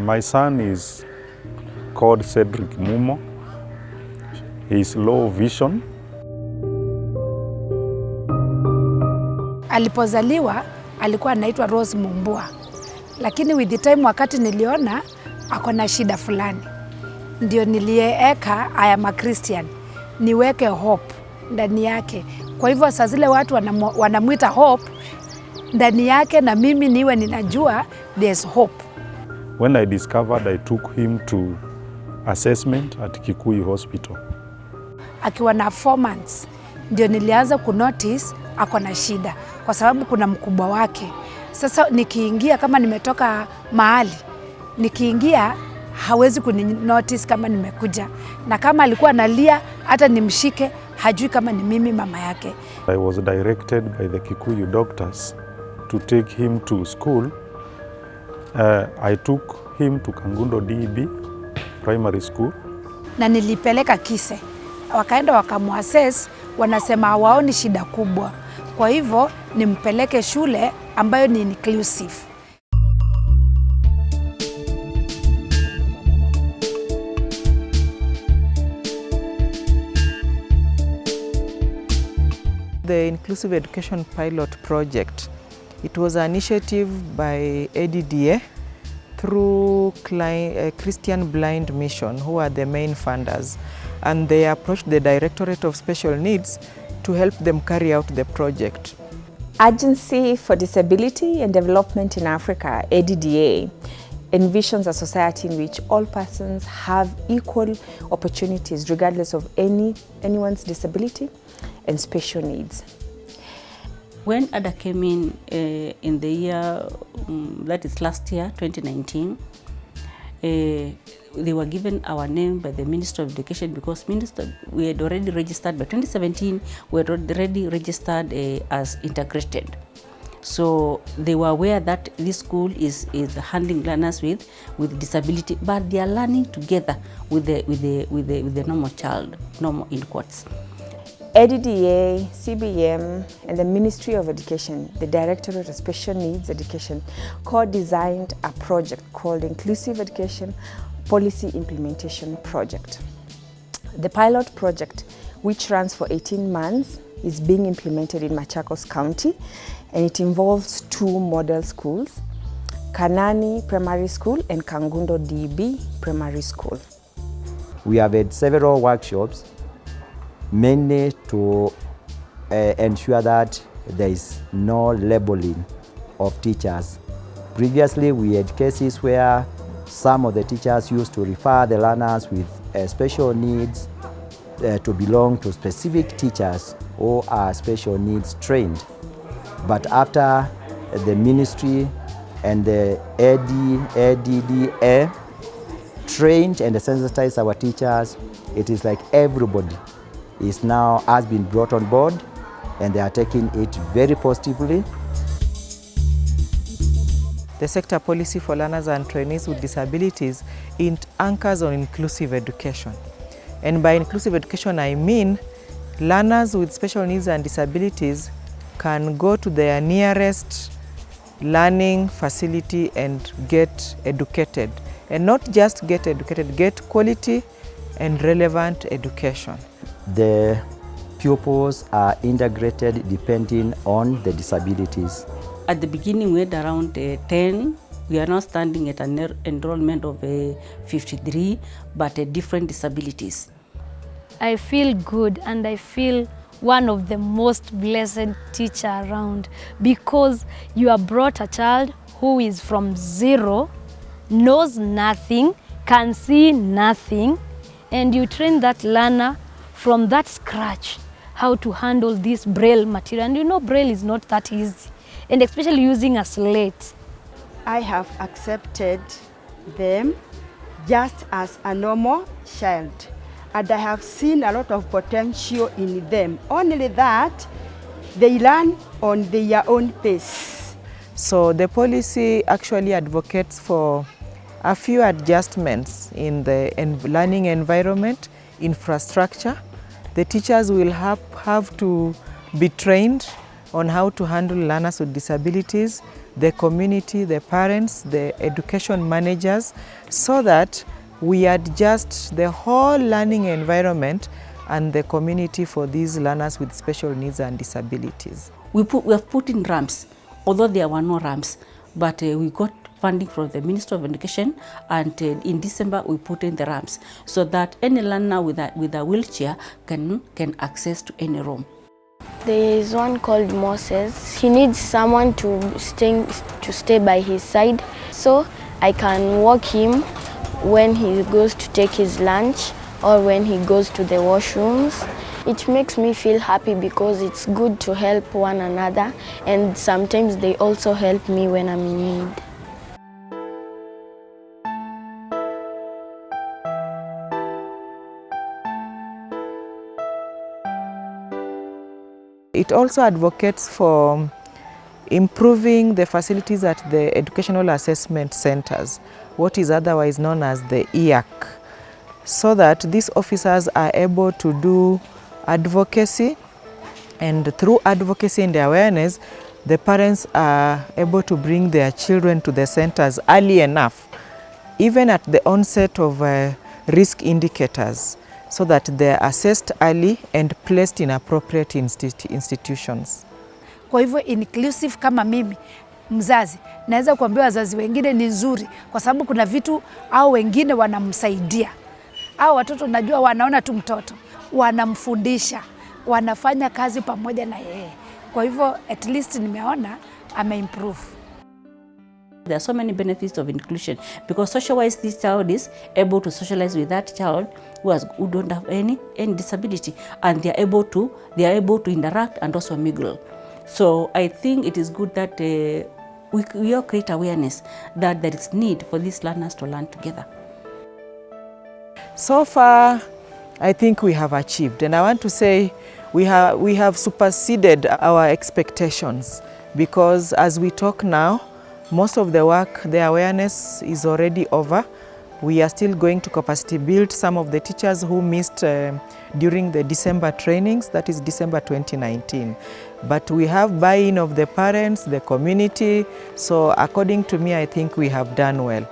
My son is called Cedric Mumo. He is low vision. Alipozaliwa alikuwa anaitwa Rose Mumbua, lakini with the time wakati niliona ako na shida fulani, ndio nilieka I am a Christian, niweke hope ndani yake. Kwa hivyo saa zile watu wanamuita hope ndani yake, na mimi niwe ninajua there's hope. When I discovered, I took him to assessment at Kikuyu Hospital. Akiwa na 4 months ndio nilianza kunotice ako na shida, kwa sababu kuna mkubwa wake. Sasa nikiingia kama nimetoka mahali, nikiingia hawezi kuninotice kama nimekuja, na kama alikuwa analia hata nimshike hajui kama ni mimi mama yake. I was directed by the Kikuyu doctors to take him to school. I took him to Kangundo DEB Primary School. Na nilipeleka Kise, wakaenda wakamuassess, wanasema hawaoni shida kubwa, kwa hivyo nimpeleke shule ambayo ni inclusive. The Inclusive Education Pilot Project, it was an initiative by ADDA through Christian Blind Mission, who are the main funders, and they approached the Directorate of Special Needs to help them carry out the project. Agency for Disability and Development in Africa, ADDA, envisions a society in which all persons have equal opportunities regardless of anyone's disability and special needs. When ADA came in the year, that is last year, 2019, they were given our name by the Minister of Education, because we had already registered, by 2017, we had already registered as integrated. So they were aware that this school is handling learners with disability, but they are learning together with the normal child, normal in quotes. ADDA, CBM, and the Ministry of Education, the Directorate of Special Needs Education, co-designed a project called Inclusive Education Policy Implementation Project. The pilot project, which runs for 18 months, is being implemented in Machakos County, and it involves 2 model schools, Kanani Primary School and Kangundo DEB Primary School. We have had several workshops, mainly to ensure that there is no labeling of teachers. Previously, we had cases where some of the teachers used to refer the learners with special needs to belong to specific teachers who are special needs trained. But after the ministry and the ADDA trained and sensitized our teachers, it is like everybody has been brought on board, and they are taking it very positively. The sector policy for learners and trainees with disabilities, it anchors on inclusive education. And by inclusive education, I mean learners with special needs and disabilities can go to their nearest learning facility and get educated. And not just get educated, get quality and relevant education. The pupils are integrated depending on the disabilities. At the beginning, we had around 10. We are now standing at an enrollment of 53, but different disabilities. I feel good, and I feel one of the most blessed teacher around, because you have brought a child who is from zero, knows nothing, can see nothing, and you train that learner from that scratch how to handle this braille material. And you know, braille is not that easy, and especially using a slate. I have accepted them just as a normal child, and I have seen a lot of potential in them. Only that they learn on their own pace. So the policy actually advocates for a few adjustments in the learning environment, infrastructure. The teachers will have to be trained on how to handle learners with disabilities, the community, the parents, the education managers, so that we adjust the whole learning environment and the community for these learners with special needs and disabilities. We have put in ramps, although there were no ramps, but we got funding from the Ministry of Education, and in December we put in the ramps so that any learner with a wheelchair can access to any room. There is one called Moses. He needs someone to stay by his side, so I can walk him when he goes to take his lunch or when he goes to the washrooms. It makes me feel happy because it's good to help one another, and sometimes they also help me when I'm in need. It also advocates for improving the facilities at the educational assessment centers, what is otherwise known as the EAC, so that these officers are able to do advocacy, and through advocacy and awareness, the parents are able to bring their children to the centers early enough, even at the onset of risk indicators, so that they are assessed early and placed in appropriate institutions. Kwa hivyo inclusive kama mimi mzazi naweza kuambia wazazi wengine ni nzuri kwa sababu kuna vitu au wengine wanamsaidia. Au watoto najua wanaona tu mtoto, wanamfundisha, wanafanya kazi pamoja na yeye. Kwa hivyo at least nimeona ameimprove. There are so many benefits of inclusion because socialize this child is able to socialize with that child who don't have any disability, and they are able to interact and also mingle. So I think it is good that we all create awareness that there is need for these learners to learn together. So far, I think we have achieved, and I want to say we have superseded our expectations, because as we talk now, most of the work, the awareness is already over. We are still going to capacity build some of the teachers who missed during the December trainings, that is December 2019. But we have buy-in of the parents, the community, so according to me, I think we have done well.